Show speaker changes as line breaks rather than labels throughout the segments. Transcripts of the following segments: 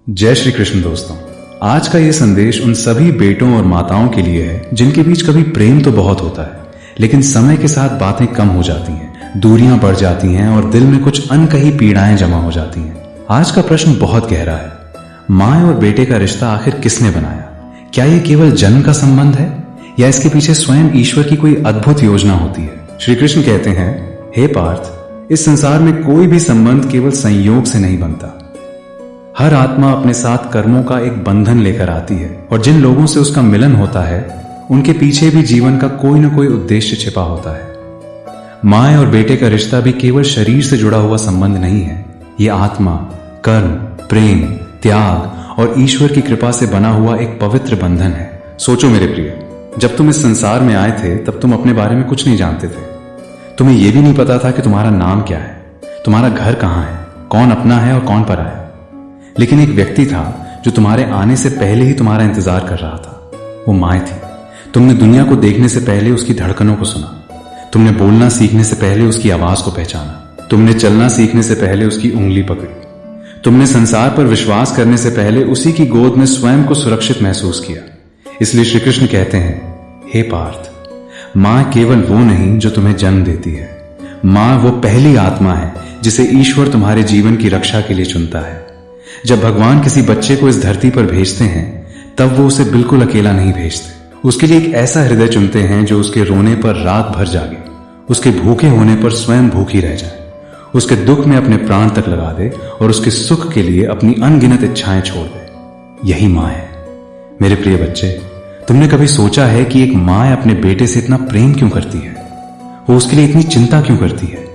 जय श्री कृष्ण दोस्तों। आज का ये संदेश उन सभी बेटों और माताओं के लिए है जिनके बीच कभी प्रेम तो बहुत होता है लेकिन समय के साथ बातें कम हो जाती हैं, दूरियां बढ़ जाती हैं और दिल में कुछ अनकही पीड़ाएं जमा हो जाती हैं। आज का प्रश्न बहुत गहरा है। माँ और बेटे का रिश्ता आखिर किसने बनाया? क्या ये केवल जन्म का संबंध है या इसके पीछे स्वयं ईश्वर की कोई अद्भुत योजना होती है? श्री कृष्ण कहते हैं, हे पार्थ, इस संसार में कोई भी संबंध केवल संयोग से नहीं बनता। हर आत्मा अपने साथ कर्मों का एक बंधन लेकर आती है और जिन लोगों से उसका मिलन होता है उनके पीछे भी जीवन का कोई न कोई उद्देश्य छिपा होता है। माँ और बेटे का रिश्ता भी केवल शरीर से जुड़ा हुआ संबंध नहीं है। ये आत्मा, कर्म, प्रेम, त्याग और ईश्वर की कृपा से बना हुआ एक पवित्र बंधन है। सोचो मेरे प्रिय, जब तुम इस संसार में आए थे तब तुम अपने बारे में कुछ नहीं जानते थे। तुम्हें यह भी नहीं पता था कि तुम्हारा नाम क्या है, तुम्हारा घर कहाँ है, कौन अपना है और कौन पराया है। लेकिन एक व्यक्ति था जो तुम्हारे आने से पहले ही तुम्हारा इंतजार कर रहा था। वो माँ थी। तुमने दुनिया को देखने से पहले उसकी धड़कनों को सुना, तुमने बोलना सीखने से पहले उसकी आवाज को पहचाना, तुमने चलना सीखने से पहले उसकी उंगली पकड़ी, तुमने संसार पर विश्वास करने से पहले उसी की गोद में स्वयं को सुरक्षित महसूस किया। इसलिए श्री कृष्ण कहते हैं, हे पार्थ, माँ केवल वो नहीं जो तुम्हें जन्म देती है, माँ वो पहली आत्मा है जिसे ईश्वर तुम्हारे जीवन की रक्षा के लिए चुनता है। जब भगवान किसी बच्चे को इस धरती पर भेजते हैं तब वो उसे बिल्कुल अकेला नहीं भेजते। उसके लिए एक ऐसा हृदय चुनते हैं जो उसके रोने पर रात भर जागे, उसके भूखे होने पर स्वयं भूखी रह जाए, उसके दुख में अपने प्राण तक लगा दे और उसके सुख के लिए अपनी अनगिनत इच्छाएं छोड़ दे। यही माँ है। मेरे प्रिय बच्चे, तुमने कभी सोचा है कि एक माँ अपने बेटे से इतना प्रेम क्यों करती है? वो उसके लिए इतनी चिंता क्यों करती है?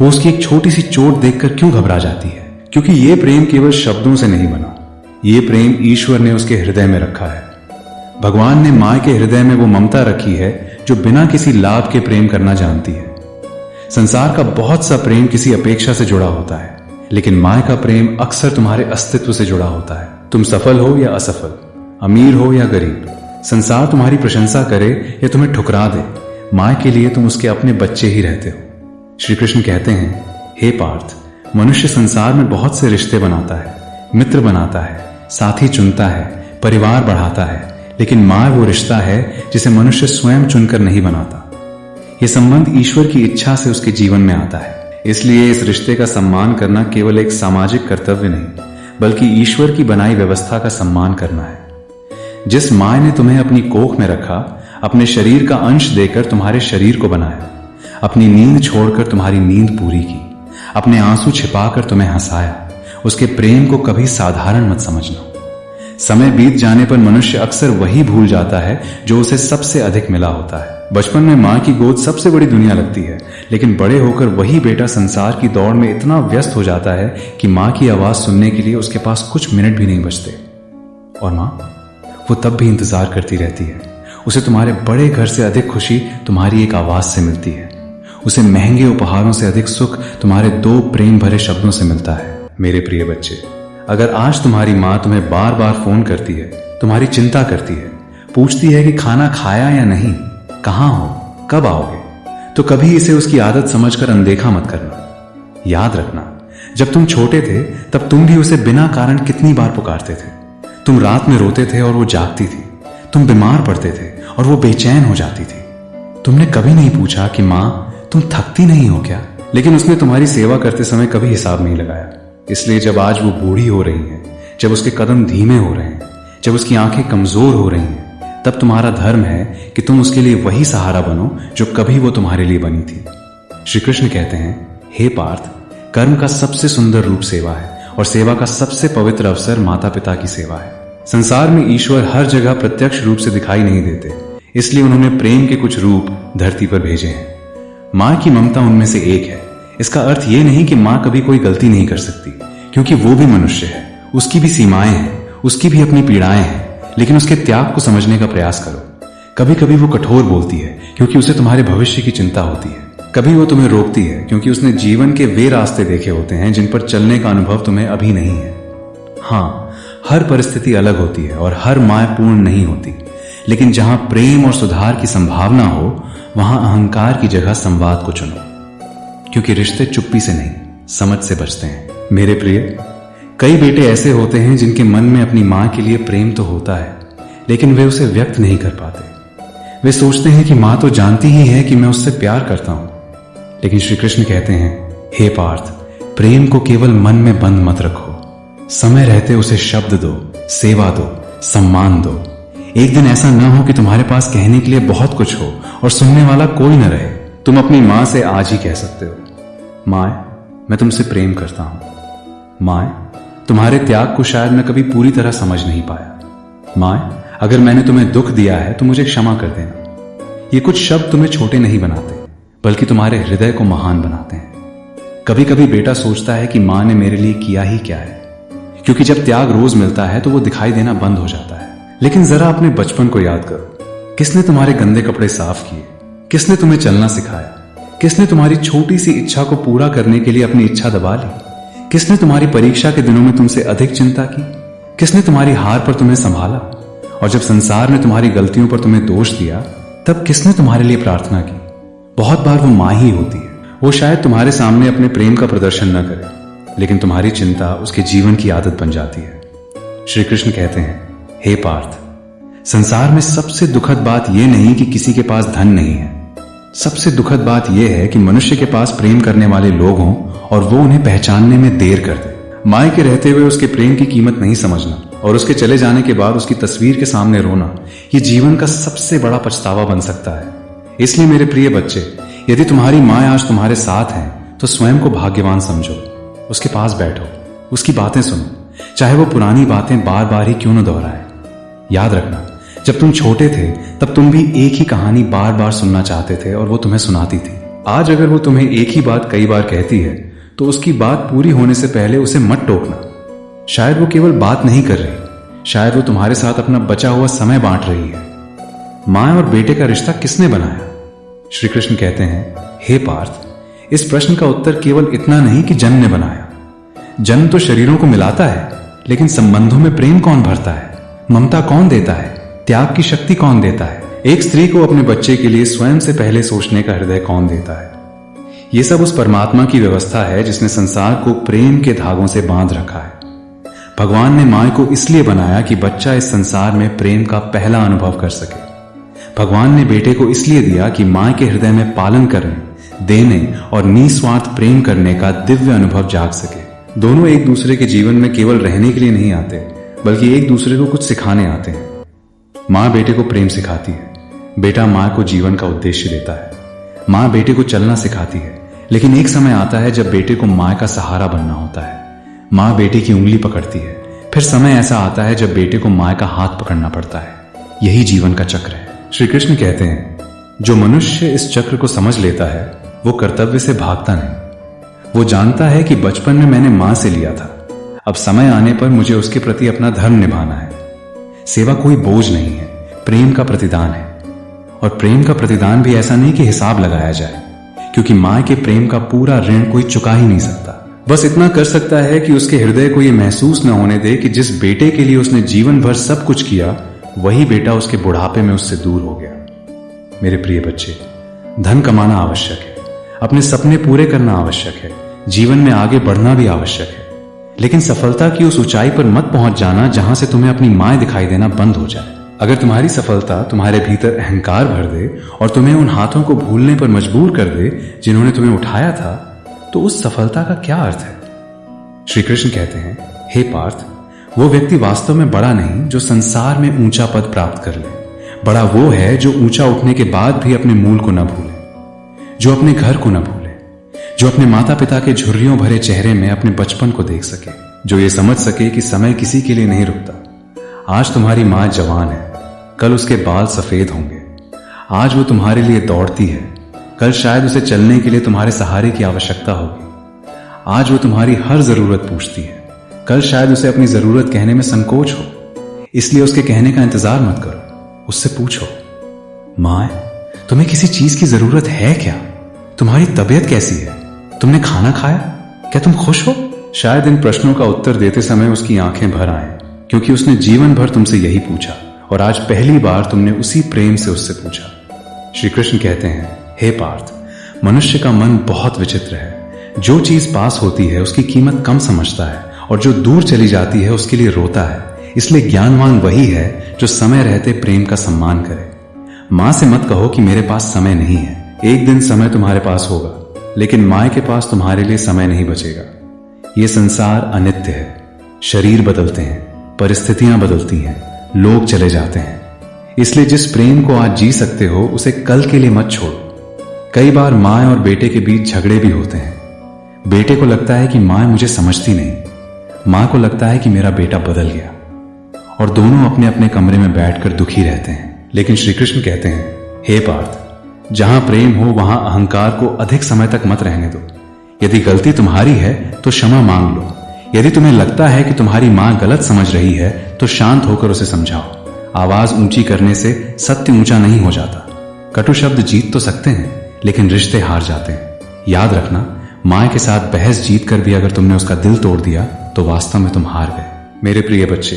वो उसकी एक छोटी सी चोट देखकर क्यों घबरा जाती है? क्योंकि ये प्रेम केवल शब्दों से नहीं बना, ये प्रेम ईश्वर ने उसके हृदय में रखा है। भगवान ने माँ के हृदय में वो ममता रखी है जो बिना किसी लाभ के प्रेम करना जानती है। संसार का बहुत सा प्रेम किसी अपेक्षा से जुड़ा होता है, लेकिन माँ का प्रेम अक्सर तुम्हारे अस्तित्व से जुड़ा होता है। तुम सफल हो या असफल, अमीर हो या गरीब, संसार तुम्हारी प्रशंसा करे या तुम्हें ठुकरा दे, माँ के लिए तुम उसके अपने बच्चे ही रहते हो। श्री कृष्ण कहते हैं, हे पार्थ, मनुष्य संसार में बहुत से रिश्ते बनाता है, मित्र बनाता है, साथी चुनता है, परिवार बढ़ाता है, लेकिन माँ वो रिश्ता है जिसे मनुष्य स्वयं चुनकर नहीं बनाता। ये संबंध ईश्वर की इच्छा से उसके जीवन में आता है। इसलिए इस रिश्ते का सम्मान करना केवल एक सामाजिक कर्तव्य नहीं, बल्कि ईश्वर की बनाई व्यवस्था का सम्मान करना है। जिस माँ ने तुम्हें अपनी कोख में रखा, अपने शरीर का अंश देकर तुम्हारे शरीर को बनाया, अपनी नींद छोड़कर तुम्हारी नींद पूरी की, अपने आंसू छिपाकर तुम्हें हंसाया, उसके प्रेम को कभी साधारण मत समझना। समय बीत जाने पर मनुष्य अक्सर वही भूल जाता है जो उसे सबसे अधिक मिला होता है। बचपन में माँ की गोद सबसे बड़ी दुनिया लगती है, लेकिन बड़े होकर वही बेटा संसार की दौड़ में इतना व्यस्त हो जाता है कि माँ की आवाज सुनने के लिए उसके पास कुछ मिनट भी नहीं बचते। और माँ, वो तब भी इंतजार करती रहती है। उसे तुम्हारे बड़े घर से अधिक खुशी तुम्हारी एक आवाज से मिलती है। उसे महंगे उपहारों से अधिक सुख तुम्हारे दो प्रेम भरे शब्दों से मिलता है। मेरे प्रिय बच्चे, अगर आज तुम्हारी माँ तुम्हें बार बार फोन करती है, तुम्हारी चिंता करती है, पूछती है कि खाना खाया या नहीं, कहाँ हो, कब आओगे, तो कभी इसे उसकी आदत समझकर अनदेखा मत करना। याद रखना, जब तुम छोटे थे तब तुम भी उसे बिना कारण कितनी बार पुकारते थे। तुम रात में रोते थे और वो जागती थी, तुम बीमार पड़ते थे और वो बेचैन हो जाती थी। तुमने कभी नहीं पूछा कि माँ, तुम थकती नहीं हो क्या? लेकिन उसने तुम्हारी सेवा करते समय कभी हिसाब नहीं लगाया। इसलिए जब आज वो बूढ़ी हो रही है, जब उसके कदम धीमे हो रहे हैं, जब उसकी आंखें कमजोर हो रही हैं, तब तुम्हारा धर्म है कि तुम उसके लिए वही सहारा बनो जो कभी वो तुम्हारे लिए बनी थी। श्री कृष्ण कहते हैं, हे पार्थ, कर्म का सबसे सुंदर रूप सेवा है और सेवा का सबसे पवित्र अवसर माता पिता की सेवा है। संसार में ईश्वर हर जगह प्रत्यक्ष रूप से दिखाई नहीं देते, इसलिए उन्होंने प्रेम के कुछ रूप धरती पर भेजे हैं। माँ की ममता उनमें से एक है। इसका अर्थ यह नहीं कि माँ कभी कोई गलती नहीं कर सकती, क्योंकि वो भी मनुष्य है, उसकी भी सीमाएं हैं, उसकी भी अपनी पीड़ाएं हैं। लेकिन उसके त्याग को समझने का प्रयास करो। कभी कभी वो कठोर बोलती है क्योंकि उसे तुम्हारे भविष्य की चिंता होती है। कभी वो तुम्हें रोकती है क्योंकि उसने जीवन के वे रास्ते देखे होते हैं जिन पर चलने का अनुभव तुम्हें अभी नहीं है। हाँ, हर परिस्थिति अलग होती है और हर माँ पूर्ण नहीं होती, लेकिन जहां प्रेम और सुधार की संभावना हो वहां अहंकार की जगह संवाद को चुनो, क्योंकि रिश्ते चुप्पी से नहीं, समझ से बचते हैं। मेरे प्रिय, कई बेटे ऐसे होते हैं जिनके मन में अपनी माँ के लिए प्रेम तो होता है, लेकिन वे उसे व्यक्त नहीं कर पाते। वे सोचते हैं कि माँ तो जानती ही है कि मैं उससे प्यार करता हूं। लेकिन श्री कृष्ण कहते हैं, हे पार्थ, प्रेम को केवल मन में बंद मत रखो। समय रहते उसे शब्द दो, सेवा दो, सम्मान दो। एक दिन ऐसा न हो कि तुम्हारे पास कहने के लिए बहुत कुछ हो और सुनने वाला कोई न रहे। तुम अपनी माँ से आज ही कह सकते हो, माँ, मैं तुमसे प्रेम करता हूं। माँ, तुम्हारे त्याग को शायद मैं कभी पूरी तरह समझ नहीं पाया। माँ, अगर मैंने तुम्हें दुख दिया है तो मुझे क्षमा कर देना। ये कुछ शब्द तुम्हें छोटे नहीं बनाते, बल्कि तुम्हारे हृदय को महान बनाते हैं। कभी कभी बेटा सोचता है कि माँ ने मेरे लिए किया ही क्या है, क्योंकि जब त्याग रोज मिलता है तो वो दिखाई देना बंद हो जाता है। लेकिन जरा अपने बचपन को याद करो। किसने तुम्हारे गंदे कपड़े साफ किए? किसने तुम्हें चलना सिखाया? किसने तुम्हारी छोटी सी इच्छा को पूरा करने के लिए अपनी इच्छा दबा ली? किसने तुम्हारी परीक्षा के दिनों में तुमसे अधिक चिंता की? किसने तुम्हारी हार पर तुम्हें संभाला? और जब संसार ने तुम्हारी गलतियों पर तुम्हें दोष दिया, तब किसने तुम्हारे लिए प्रार्थना की? बहुत बार वो माँ ही होती है। वो शायद तुम्हारे सामने अपने प्रेम का प्रदर्शन न करे, लेकिन तुम्हारी चिंता उसके जीवन की आदत बन जाती है। श्री कृष्ण कहते हैं, हे पार्थ, संसार में सबसे दुखद बात यह नहीं कि किसी के पास धन नहीं है। सबसे दुखद बात यह है कि मनुष्य के पास प्रेम करने वाले लोग हों और वो उन्हें पहचानने में देर कर दे। माँ के रहते हुए उसके प्रेम की कीमत नहीं समझना और उसके चले जाने के बाद उसकी तस्वीर के सामने रोना, ये जीवन का सबसे बड़ा पछतावा बन सकता है। इसलिए मेरे प्रिय बच्चे, यदि तुम्हारी माँ आज तुम्हारे साथ हैं तो स्वयं को भाग्यवान समझो। उसके पास बैठो, उसकी बातें सुनो, चाहे वो पुरानी बातें बार बार ही क्यों न दोहराए। याद रखना, जब तुम छोटे थे तब तुम भी एक ही कहानी बार बार सुनना चाहते थे और वो तुम्हें सुनाती थी। आज अगर वो तुम्हें एक ही बात कई बार कहती है तो उसकी बात पूरी होने से पहले उसे मत टोकना। शायद वो केवल बात नहीं कर रही, शायद वो तुम्हारे साथ अपना बचा हुआ समय बांट रही है। माँ और बेटे का रिश्ता किसने बनाया? श्री कृष्ण कहते हैं, हे पार्थ, इस प्रश्न का उत्तर केवल इतना नहीं कि जन्म ने बनाया। जन्म तो शरीरों को मिलाता है, लेकिन संबंधों में प्रेम कौन भरता है? ममता कौन देता है? त्याग की शक्ति कौन देता है? एक स्त्री को अपने बच्चे के लिए स्वयं से पहले सोचने का हृदय कौन देता है? ये सब उस परमात्मा की व्यवस्था है जिसने संसार को प्रेम के धागों से बांध रखा है। भगवान ने माँ को इसलिए बनाया कि बच्चा इस संसार में प्रेम का पहला अनुभव कर सके। भगवान ने बेटे को इसलिए दिया कि माँ के हृदय में पालन करने, देने और निस्वार्थ प्रेम करने का दिव्य अनुभव जाग सके। दोनों एक दूसरे के जीवन में केवल रहने के लिए नहीं आते, बल्कि एक दूसरे को कुछ सिखाने आते हैं। माँ बेटे को प्रेम सिखाती है, बेटा माँ को जीवन का उद्देश्य देता है। माँ बेटे को चलना सिखाती है, लेकिन एक समय आता है जब बेटे को माँ का सहारा बनना होता है। माँ बेटे की उंगली पकड़ती है, फिर समय ऐसा आता है जब बेटे को माँ का हाथ पकड़ना पड़ता है। यही जीवन का चक्र है। श्री कृष्ण कहते हैं, जो मनुष्य इस चक्र को समझ लेता है वो कर्तव्य से भागता नहीं। वो जानता है कि बचपन में मैंने माँ से लिया था, अब समय आने पर मुझे उसके प्रति अपना धर्म निभाना है। सेवा कोई बोझ नहीं है, प्रेम का प्रतिदान है। और प्रेम का प्रतिदान भी ऐसा नहीं कि हिसाब लगाया जाए, क्योंकि माँ के प्रेम का पूरा ऋण कोई चुका ही नहीं सकता। बस इतना कर सकता है कि उसके हृदय को यह महसूस न होने दे कि जिस बेटे के लिए उसने जीवन भर सब कुछ किया, वही बेटा उसके बुढ़ापे में उससे दूर हो गया। मेरे प्रिय बच्चे, धन कमाना आवश्यक है, अपने सपने पूरे करना आवश्यक है, जीवन में आगे बढ़ना भी आवश्यक है, लेकिन सफलता की उस ऊंचाई पर मत पहुंच जाना जहां से तुम्हें अपनी माँ दिखाई देना बंद हो जाए। अगर तुम्हारी सफलता तुम्हारे भीतर अहंकार भर दे और तुम्हें उन हाथों को भूलने पर मजबूर कर दे जिन्होंने तुम्हें उठाया था, तो उस सफलता का क्या अर्थ है? श्री कृष्ण कहते हैं, हे पार्थ, वो व्यक्ति वास्तव में बड़ा नहीं जो संसार में ऊंचा पद प्राप्त कर ले। बड़ा वो है जो ऊंचा उठने के बाद भी अपने मूल को न भूले, जो अपने घर को न भूले, जो अपने माता पिता के झुर्रियों भरे चेहरे में अपने बचपन को देख सके, जो ये समझ सके कि समय किसी के लिए नहीं रुकता। आज तुम्हारी माँ जवान है, कल उसके बाल सफेद होंगे। आज वो तुम्हारे लिए दौड़ती है, कल शायद उसे चलने के लिए तुम्हारे सहारे की आवश्यकता होगी। आज वो तुम्हारी हर जरूरत पूछती है, कल शायद उसे अपनी जरूरत कहने में संकोच हो। इसलिए उसके कहने का इंतजार मत करो, उससे पूछो, माँ, तुम्हें किसी चीज की जरूरत है क्या? तुम्हारी तबीयत कैसी है? तुमने खाना खाया? क्या तुम खुश हो? शायद इन प्रश्नों का उत्तर देते समय उसकी आंखें भर आए, क्योंकि उसने जीवन भर तुमसे यही पूछा और आज पहली बार तुमने उसी प्रेम से उससे पूछा। श्री कृष्ण कहते हैं, हे पार्थ, मनुष्य का मन बहुत विचित्र है। जो चीज पास होती है उसकी कीमत कम समझता है और जो दूर चली जाती है उसके लिए रोता है। इसलिए ज्ञानवान वही है जो समय रहते प्रेम का सम्मान करे। माँ से मत कहो कि मेरे पास समय नहीं है। एक दिन समय तुम्हारे पास होगा, लेकिन माँ के पास तुम्हारे लिए समय नहीं बचेगा। ये संसार अनित्य है, शरीर बदलते हैं, परिस्थितियां बदलती हैं, लोग चले जाते हैं। इसलिए जिस प्रेम को आज जी सकते हो उसे कल के लिए मत छोड़ो। कई बार माँ और बेटे के बीच झगड़े भी होते हैं। बेटे को लगता है कि माँ मुझे समझती नहीं, माँ को लगता है कि मेरा बेटा बदल गया, और दोनों अपने अपने कमरे में बैठकर दुखी रहते हैं। लेकिन श्री कृष्ण कहते हैं, हे पार्थ, जहां प्रेम हो वहां अहंकार को अधिक समय तक मत रहने दो। यदि गलती तुम्हारी है तो क्षमा मांग लो। यदि तुम्हें लगता है कि तुम्हारी मां गलत समझ रही है तो शांत होकर उसे समझाओ। आवाज ऊंची करने से सत्य ऊंचा नहीं हो जाता। कटु शब्द जीत तो सकते हैं, लेकिन रिश्ते हार जाते हैं। याद रखना, मां के साथ बहस जीत कर भी अगर तुमने उसका दिल तोड़ दिया तो वास्तव में तुम हार गए। मेरे प्रिय बच्चे,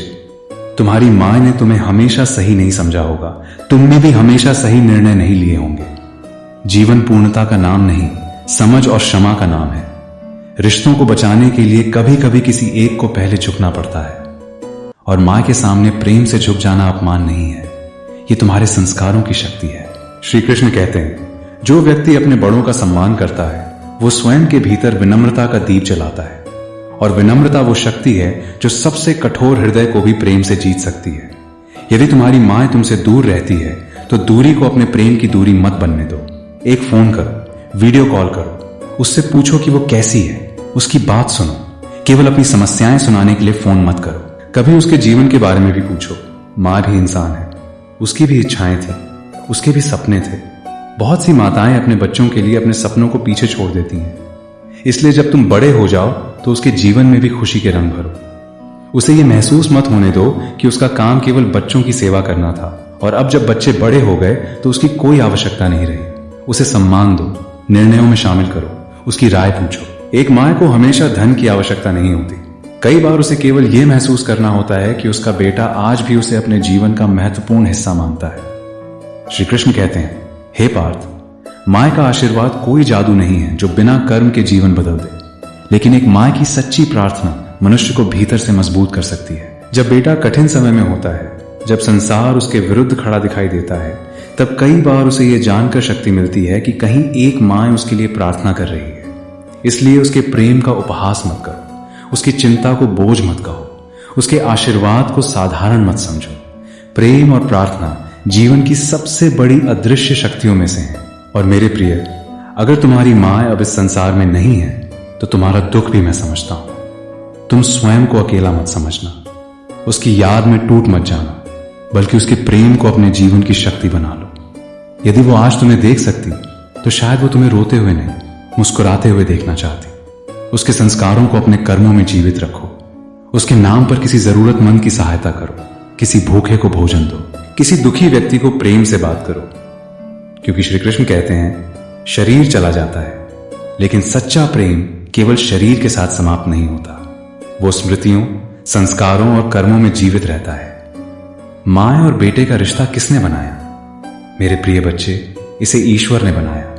तुम्हारी मां ने तुम्हें हमेशा सही नहीं समझा होगा, तुमने भी हमेशा सही निर्णय नहीं लिए होंगे। जीवन पूर्णता का नाम नहीं, समझ और क्षमा का नाम है। रिश्तों को बचाने के लिए कभी कभी किसी एक को पहले झुकना पड़ता है, और मां के सामने प्रेम से झुक जाना अपमान नहीं है, ये तुम्हारे संस्कारों की शक्ति है। श्री कृष्ण कहते हैं, जो व्यक्ति अपने बड़ों का सम्मान करता है वो स्वयं के भीतर विनम्रता का दीप जलाता है, और विनम्रता वो शक्ति है जो सबसे कठोर हृदय को भी प्रेम से जीत सकती है। यदि तुम्हारी मां तुमसे दूर रहती है तो दूरी को अपने प्रेम की दूरी मत बनने दो। एक फोन करो, वीडियो कॉल करो, उससे पूछो कि वो कैसी है, उसकी बात सुनो। केवल अपनी समस्याएं सुनाने के लिए फोन मत करो। कभी उसके जीवन के बारे में भी पूछो। मां भी इंसान है, उसकी भी इच्छाएं थी, उसके भी सपने थे। बहुत सी माताएं अपने बच्चों के लिए अपने सपनों को पीछे छोड़ देती हैं। इसलिए जब तुम बड़े हो जाओ तो उसके जीवन में भी खुशी के रंग भरो। उसे ये महसूस मत होने दो कि उसका काम केवल बच्चों की सेवा करना था, और अब जब बच्चे बड़े हो गए तो उसकी कोई आवश्यकता नहीं रही। उसे सम्मान दो, निर्णयों में शामिल करो, उसकी राय पूछो। एक मां को हमेशा धन की आवश्यकता नहीं होती। कई बार उसे केवल यह महसूस करना होता है कि उसका बेटा आज भी उसे अपने जीवन का महत्वपूर्ण हिस्सा मानता है। श्री कृष्ण कहते हैं, हे पार्थ, मां का आशीर्वाद कोई जादू नहीं है जो बिना कर्म के जीवन बदल दे, लेकिन एक मां की सच्ची प्रार्थना मनुष्य को भीतर से मजबूत कर सकती है। जब बेटा कठिन समय में होता है, जब संसार उसके विरुद्ध खड़ा दिखाई देता है, तब कई बार उसे यह जानकर शक्ति मिलती है कि कहीं एक मां उसके लिए प्रार्थना कर रही है। इसलिए उसके प्रेम का उपहास मत करो, उसकी चिंता को बोझ मत कहो, उसके आशीर्वाद को साधारण मत समझो। प्रेम और प्रार्थना जीवन की सबसे बड़ी अदृश्य शक्तियों में से है। और मेरे प्रिय, अगर तुम्हारी मां अब इस संसार में नहीं है तो तुम्हारा दुख भी मैं समझता हूं। तुम स्वयं को अकेला मत समझना, उसकी याद में टूट मत जाना, बल्कि उसके प्रेम को अपने जीवन की शक्ति बना लो। यदि वो आज तुम्हें देख सकती तो शायद वो तुम्हें रोते हुए नहीं, मुस्कुराते हुए देखना चाहती। उसके संस्कारों को अपने कर्मों में जीवित रखो। उसके नाम पर किसी जरूरतमंद की सहायता करो, किसी भूखे को भोजन दो, किसी दुखी व्यक्ति को प्रेम से बात करो। क्योंकि श्री कृष्ण कहते हैं, शरीर चला जाता है, लेकिन सच्चा प्रेम केवल शरीर के साथ समाप्त नहीं होता, वो स्मृतियों, संस्कारों और कर्मों में जीवित रहता है। मां और बेटे का रिश्ता किसने बनाया? मेरे प्रिय बच्चे, इसे ईश्वर ने बनाया,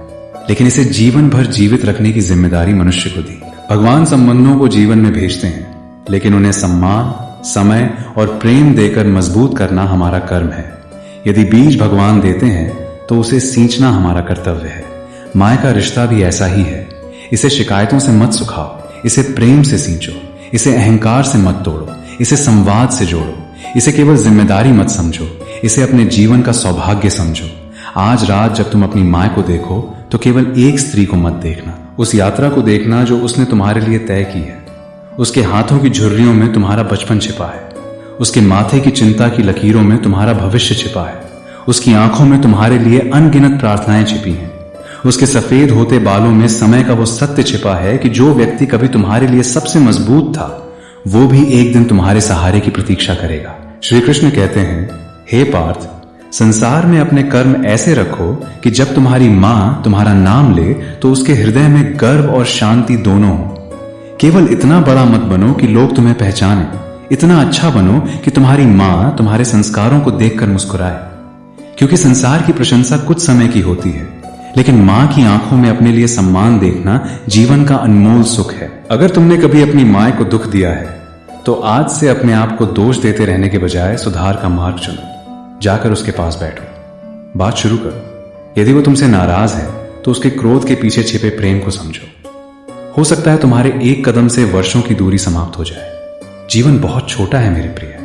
लेकिन इसे जीवन भर जीवित रखने की जिम्मेदारी मनुष्य को दी। भगवान संबंधों को जीवन में भेजते हैं, लेकिन उन्हें सम्मान, समय और प्रेम देकर मजबूत करना हमारा कर्म है। यदि बीज भगवान देते हैं तो उसे सींचना हमारा कर्तव्य है। मां का रिश्ता भी ऐसा ही है। इसे शिकायतों से मत सुखाओ, इसे प्रेम से सींचो। इसे अहंकार से मत तोड़ो, इसे संवाद से जोड़ो। इसे केवल जिम्मेदारी मत समझो, इसे अपने जीवन का सौभाग्य समझो। आज रात जब तुम अपनी मां को देखो तो केवल एक स्त्री को मत देखना, उस यात्रा को देखना जो उसने तुम्हारे लिए तय की है। उसके हाथों की झुर्रियों में तुम्हारा बचपन छिपा है, उसके माथे की चिंता की लकीरों में तुम्हारा भविष्य छिपा है, उसकी आंखों में तुम्हारे लिए अनगिनत प्रार्थनाएं छिपी हैं, उसके सफेद होते बालों में समय का वो सत्य छिपा है कि जो व्यक्ति कभी तुम्हारे लिए सबसे मजबूत था वो भी एक दिन तुम्हारे सहारे की प्रतीक्षा करेगा। श्री कृष्ण कहते हैं, हे पार्थ, संसार में अपने कर्म ऐसे रखो कि जब तुम्हारी मां तुम्हारा नाम ले तो उसके हृदय में गर्व और शांति दोनों हो। केवल इतना बड़ा मत बनो कि लोग तुम्हें पहचाने, इतना अच्छा बनो कि तुम्हारी मां तुम्हारे संस्कारों को देखकर मुस्कुराए। क्योंकि संसार की प्रशंसा कुछ समय की होती है, लेकिन मां की आंखों में अपने लिए सम्मान देखना जीवन का अनमोल सुख है। अगर तुमने कभी अपनी मां को दुख दिया है तो आज से अपने आप को दोष देते रहने के बजाय सुधार का मार्ग चुनो। जाकर उसके पास बैठो, बात शुरू करो। यदि वो तुमसे नाराज है तो उसके क्रोध के पीछे छिपे प्रेम को समझो। हो सकता है तुम्हारे एक कदम से वर्षों की दूरी समाप्त हो जाए। जीवन बहुत छोटा है मेरे प्रिय,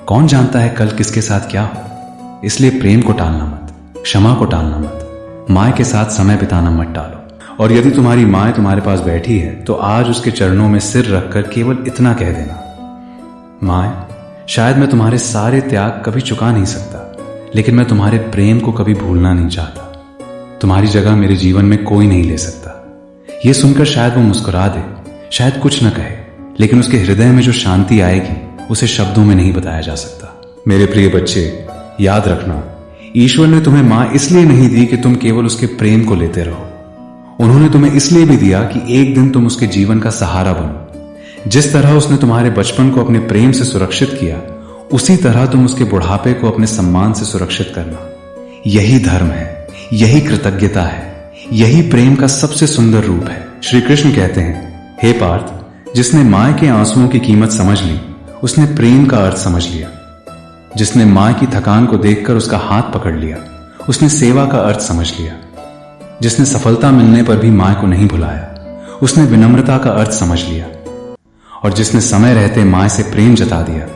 कौन जानता है कल किसके साथ क्या हो। इसलिए प्रेम को टालना मत, क्षमा को टालना मत, माँ के साथ समय बिताना मत टालो। और यदि तुम्हारी माँ तुम्हारे पास बैठी है तो आज उसके चरणों में सिर रखकर केवल इतना कह देना, माँ, शायद मैं तुम्हारे सारे त्याग कभी चुका नहीं सकता, लेकिन मैं तुम्हारे प्रेम को कभी भूलना नहीं चाहता। तुम्हारी जगह मेरे जीवन में कोई नहीं ले सकता। यह सुनकर शायद वो मुस्कुरा दे, शायद कुछ न कहे, लेकिन उसके हृदय में जो शांति आएगी उसे शब्दों में नहीं बताया जा सकता। मेरे प्रिय बच्चे, याद रखना, ईश्वर ने तुम्हें माँ इसलिए नहीं दी कि तुम केवल उसके प्रेम को लेते रहो। उन्होंने तुम्हें इसलिए भी दिया कि एक दिन तुम उसके जीवन का सहारा बनो। जिस तरह उसने तुम्हारे बचपन को अपने प्रेम से सुरक्षित किया, उसी तरह तुम उसके बुढ़ापे को अपने सम्मान से सुरक्षित करना। यही धर्म है, यही कृतज्ञता है, यही प्रेम का सबसे सुंदर रूप है। श्री कृष्ण कहते हैं, हे पार्थ, जिसने माँ के आंसुओं की कीमत समझ ली, उसने प्रेम का अर्थ समझ लिया। जिसने माँ की थकान को देखकर उसका हाथ पकड़ लिया, उसने सेवा का अर्थ समझ लिया। जिसने सफलता मिलने पर भी माँ को नहीं भुलाया, उसने विनम्रता का अर्थ समझ लिया। और जिसने समय रहते माँ से प्रेम जता दिया,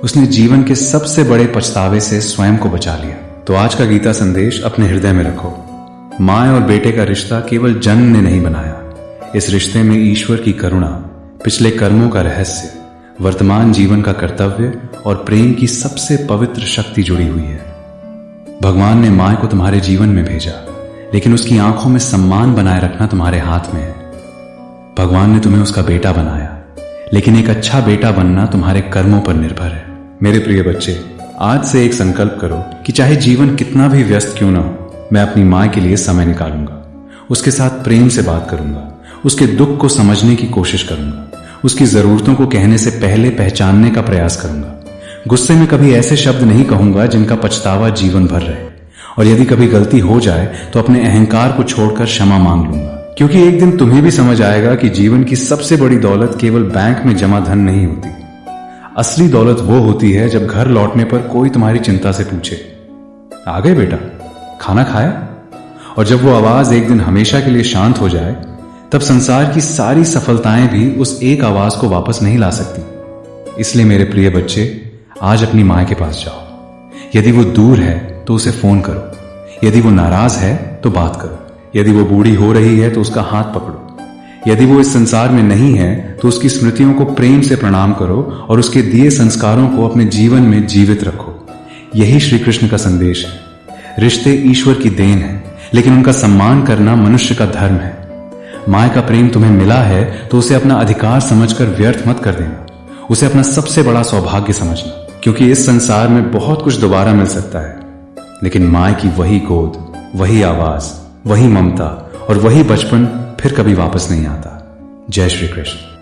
उसने जीवन के सबसे बड़े पछतावे से स्वयं को बचा लिया। तो आज का गीता संदेश अपने हृदय में रखो। माँ और बेटे का रिश्ता केवल जन्म ने नहीं बनाया, इस रिश्ते में ईश्वर की करुणा, पिछले कर्मों का रहस्य, वर्तमान जीवन का कर्तव्य और प्रेम की सबसे पवित्र शक्ति जुड़ी हुई है। भगवान ने माँ को तुम्हारे जीवन में भेजा, लेकिन उसकी आंखों में सम्मान बनाए रखना तुम्हारे हाथ में है। भगवान ने तुम्हें उसका बेटा बनाया, लेकिन एक अच्छा बेटा बनना तुम्हारे कर्मों पर निर्भर है। मेरे प्रिय बच्चे, आज से एक संकल्प करो कि चाहे जीवन कितना भी व्यस्त क्यों ना हो, मैं अपनी माँ के लिए समय निकालूंगा। उसके साथ प्रेम से बात करूंगा, उसके दुख को समझने की कोशिश करूंगा, उसकी जरूरतों को कहने से पहले पहचानने का प्रयास करूंगा। गुस्से में कभी ऐसे शब्द नहीं कहूंगा जिनका पछतावा जीवन भर रहे। और यदि कभी गलती हो जाए तो अपने अहंकार को छोड़कर क्षमा मांग लूंगा, क्योंकि एक दिन तुम्हें भी समझ आएगा कि जीवन की सबसे बड़ी दौलत केवल बैंक में जमा धन नहीं होती। असली दौलत वो होती है जब घर लौटने पर कोई तुम्हारी चिंता से पूछे, आ गए बेटा, खाना खाया? और जब वो आवाज एक दिन हमेशा के लिए शांत हो जाए, तब संसार की सारी सफलताएं भी उस एक आवाज को वापस नहीं ला सकती। इसलिए मेरे प्रिय बच्चे, आज अपनी माँ के पास जाओ। यदि वो दूर है तो उसे फोन करो, यदि वो नाराज है तो बात करो, यदि वो बूढ़ी हो रही है तो उसका हाथ पकड़ो, यदि वो इस संसार में नहीं है तो उसकी स्मृतियों को प्रेम से प्रणाम करो और उसके दिए संस्कारों को अपने जीवन में जीवित रखो। यही श्री कृष्ण का संदेश है। रिश्ते ईश्वर की देन है, लेकिन उनका सम्मान करना मनुष्य का धर्म है। माँ का प्रेम तुम्हें मिला है तो उसे अपना अधिकार समझकर व्यर्थ मत कर देना, उसे अपना सबसे बड़ा सौभाग्य समझना, क्योंकि इस संसार में बहुत कुछ दोबारा मिल सकता है, लेकिन माँ की वही गोद, वही आवाज, वही ममता और वही बचपन फिर कभी वापस नहीं आता। जय श्री कृष्ण।